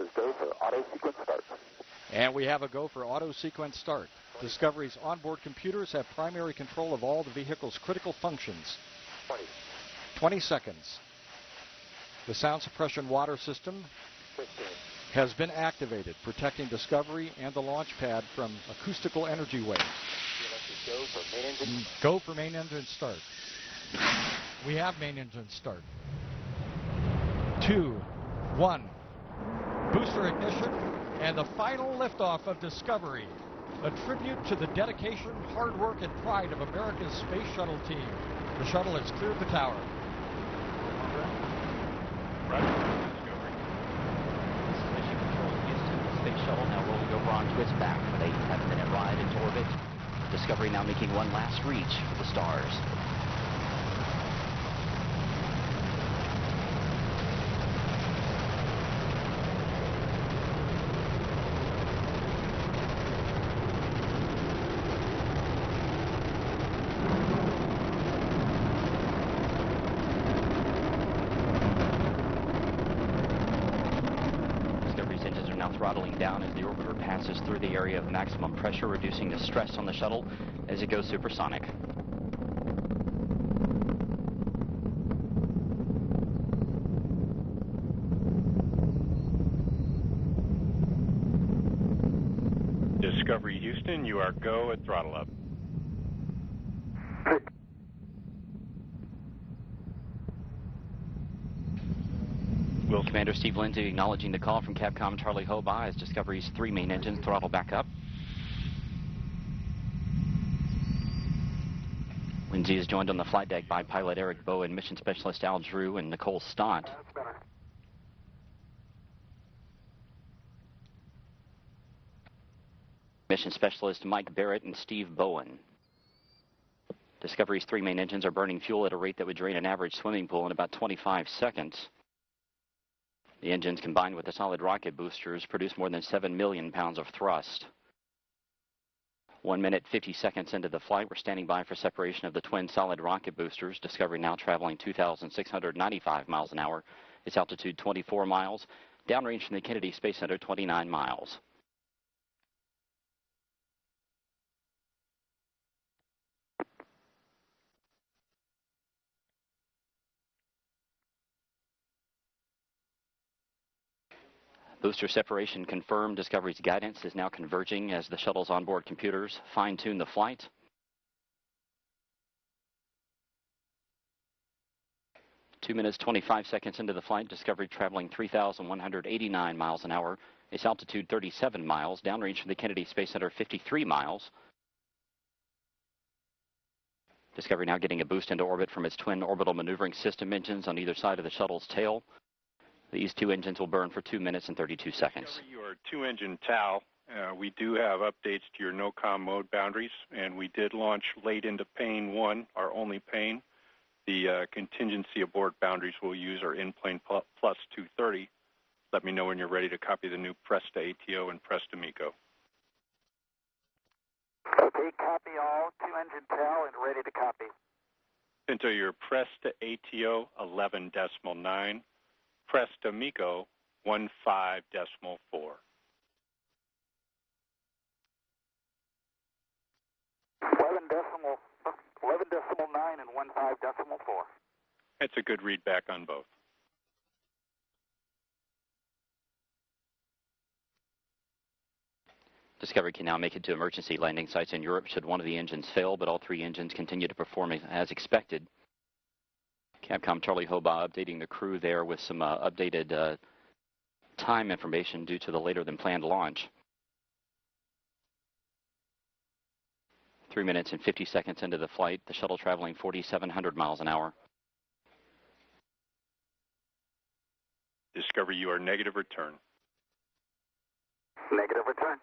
is go for auto sequence start. And we have a go for auto sequence start. Discovery's onboard computers have primary control of all the vehicle's critical functions. 20 seconds. The sound suppression water system 15. has been activated, protecting Discovery and the launch pad from acoustical energy waves. Go for main engine. Go for main engine start. We have main engine start. 2, 1. Booster ignition and the final liftoff of Discovery. A tribute to the dedication, hard work, and pride of America's Space Shuttle team. The shuttle has cleared the tower. Discovery. This is Mission Control in Houston. The Space Shuttle now rolling over onto its back with a 7-minute ride into orbit. Discovery now making one last reach for the stars. Throttling down as the orbiter passes through the area of maximum pressure, reducing the stress on the shuttle as it goes supersonic. Discovery Houston, you are go at throttle up. Commander Steve Lindsay acknowledging the call from Capcom Charlie Hoba as Discovery's 3 main engines throttle back up. Lindsay is joined on the flight deck by pilot Eric Bowen, mission specialist Al Drew, and Nicole Stott. Mission specialist Mike Barrett and Steve Bowen. Discovery's 3 main engines are burning fuel at a rate that would drain an average swimming pool in about 25 seconds. The engines, combined with the solid rocket boosters, produce more than 7 million pounds of thrust. 1 minute, 50 seconds into the flight, we're standing by for separation of the twin solid rocket boosters. Discovery now traveling 2,695 miles an hour. Its altitude 24 miles. Downrange from the Kennedy Space Center, 29 miles. Booster separation confirmed. Discovery's guidance is now converging as the shuttle's onboard computers fine-tune the flight. Two minutes, 25 seconds into the flight, Discovery traveling 3,189 miles an hour. Its altitude 37 miles. Downrange from the Kennedy Space Center, 53 miles. Discovery now getting a boost into orbit from its twin orbital maneuvering system engines on either side of the shuttle's tail. These 2 engines will burn for 2 minutes and 32 seconds. Your 2-engine TAL. We do have updates to your no-com mode boundaries, and we did launch late into pane 1, our only pane. The contingency aboard boundaries we'll use are in-plane plus 230. Let me know when you're ready to copy the new Presta ATO and Presta MECO. Okay, copy all. 2-engine TAL and ready to copy. Into your Presta ATO 11.9. Presta MECO 15.4. 11.9 and 15.4. It's a good readback on both. Discovery can now make it to emergency landing sites in Europe should one of the engines fail, but all 3 engines continue to perform as expected. Capcom Charlie Hoba updating the crew there with some updated time information due to the later than planned launch. 3 minutes and 50 seconds into the flight, the shuttle traveling 4,700 miles an hour. Discovery, you are negative return. Negative return.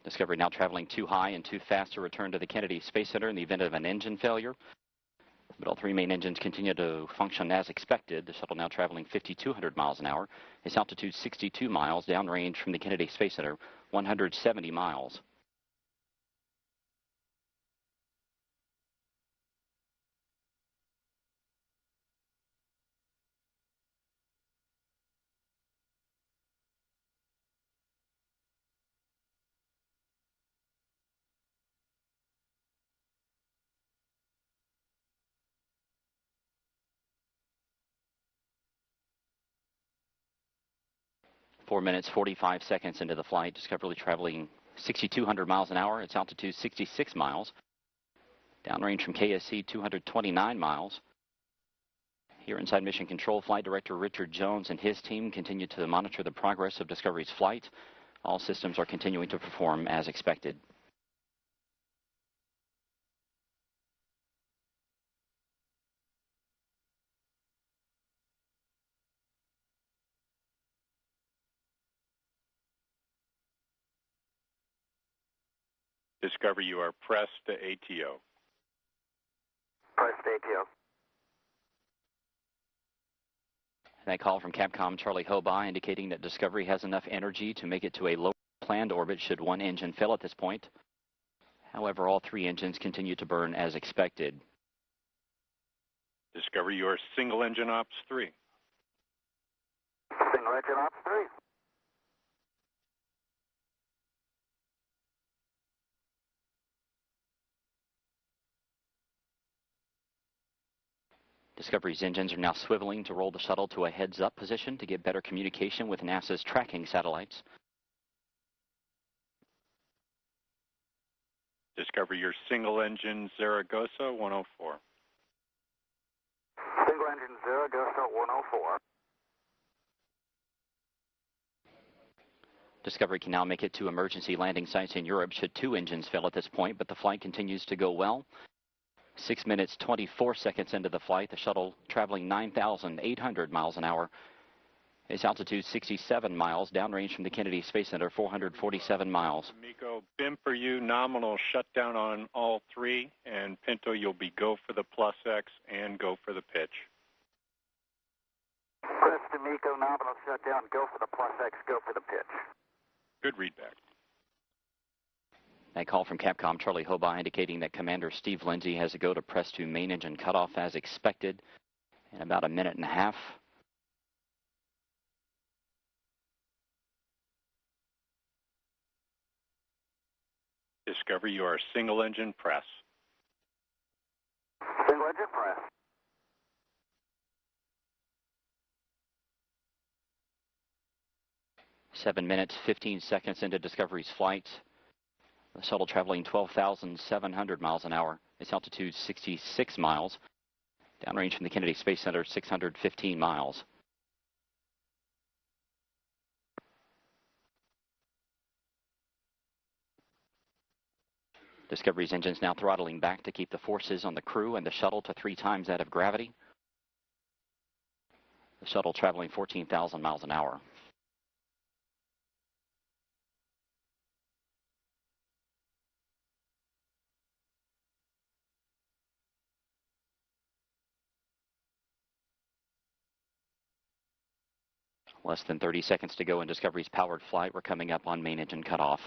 Discovery now traveling too high and too fast to return to the Kennedy Space Center in the event of an engine failure. But all 3 main engines continue to function as expected. The shuttle now traveling 5,200 miles an hour. Its altitude 62 miles, downrange from the Kennedy Space Center, 170 miles. 4 minutes, 45 seconds into the flight. Discovery traveling 6,200 miles an hour. Its altitude 66 miles. Downrange from KSC 229 miles. Here inside Mission Control, Flight Director Richard Jones and his team continue to monitor the progress of Discovery's flight. All systems are continuing to perform as expected. Discovery, you are pressed to ATO. Pressed ATO. That call from Capcom Charlie Hobaugh indicating that Discovery has enough energy to make it to a low planned orbit should one engine fail at this point. However, all three engines continue to burn as expected. Discovery, you are single engine ops 3. Single engine ops 3. Discovery's engines are now swiveling to roll the shuttle to a heads-up position to get better communication with NASA's tracking satellites. Discovery, your single engine Zaragoza 104. Single engine Zaragoza 104. Discovery can now make it to emergency landing sites in Europe should two engines fail at this point, but the flight continues to go well. 6 minutes, 24 seconds into the flight, the shuttle traveling 9,800 miles an hour. Its altitude 67 miles, downrange from the Kennedy Space Center 447 miles. Miko, BIM for you, nominal shutdown on all three, and Pinto, you'll be go for the plus X and go for the pitch. Pressed to Miko, nominal shutdown, go for the plus X, go for the pitch. Good readback. That call from Capcom Charlie Hobaugh indicating that Commander Steve Lindsay has to go to press to main engine cutoff as expected in about a minute and a half. Discovery, you are single engine press. Single engine press. Seven minutes, 15 seconds into Discovery's flight. The shuttle traveling 12,700 miles an hour. Its altitude 66 miles. Downrange from the Kennedy Space Center 615 miles. Discovery's engines now throttling back to keep the forces on the crew and the shuttle to 3 times that of gravity. The shuttle traveling 14,000 miles an hour. Less than 30 seconds to go in Discovery's powered flight. We're coming up on main engine cutoff.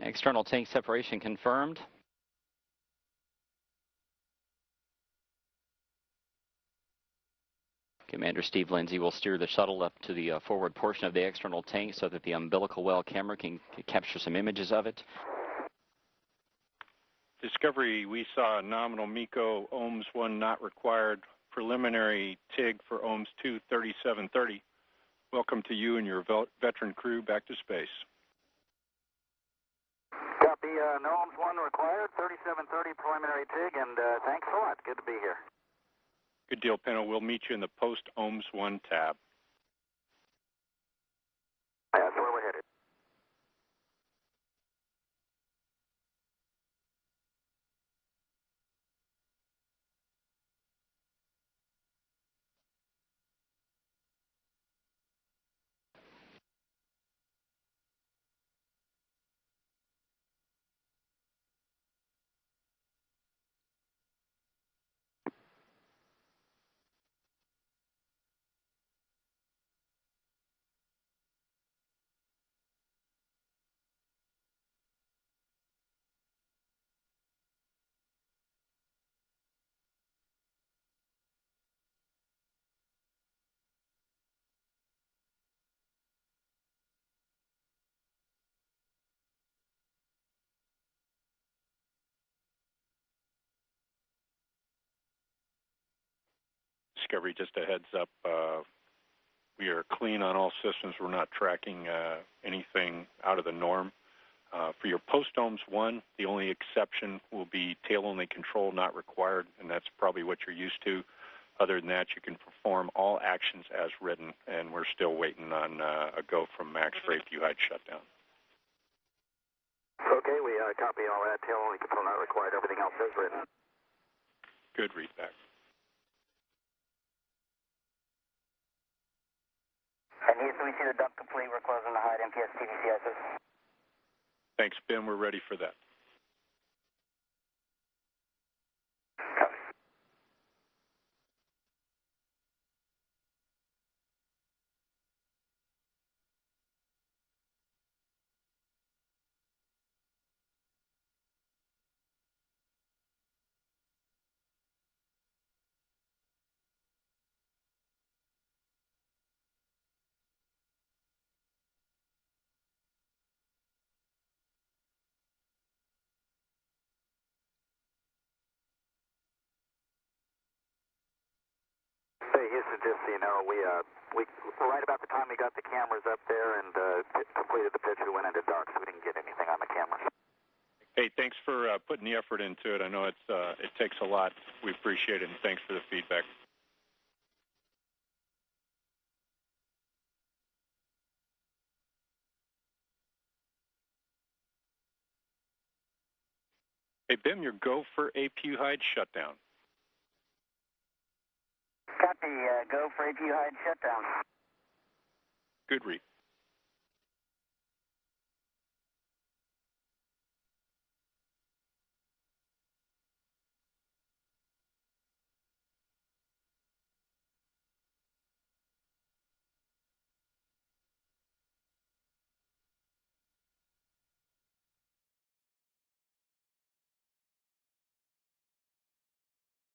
External tank separation confirmed. Commander Steve Lindsay will steer the shuttle up to the forward portion of the external tank so that the umbilical well camera can capture some images of it. Discovery, we saw nominal MECO, OHMS 1 not required, preliminary TIG for OHMS 2, 3730. Welcome to you and your veteran crew back to space. Copy, no OHMS 1 required, 3730 preliminary TIG, and thanks a lot. Good to be here. Good deal, Pinto. We'll meet you in the post-OHMS 1 tab. That's where we're headed. Discovery, just a heads up, we are clean on all systems. We're not tracking anything out of the norm. For your post-ohms 1, the only exception will be tail-only control not required, and that's probably what you're used to. Other than that, you can perform all actions as written, and we're still waiting on a go from Max for APU hide shutdown. Okay, we copy all that. Tail-only control not required. Everything else is written. Good readback. And Houston, we see the dump complete. We're closing the hide MPS TVCISs. Thanks, Ben. We're ready for that. Hey, Houston, just so you know, we right about the time we got the cameras up there and completed the pitch, we went into dark, so we didn't get anything on the cameras. Hey, thanks for putting the effort into it. I know it takes a lot. We appreciate it, and thanks for the feedback. Hey, Bim, your go for APU hide shutdown. Copy. Go for APU hide shutdown. Good read.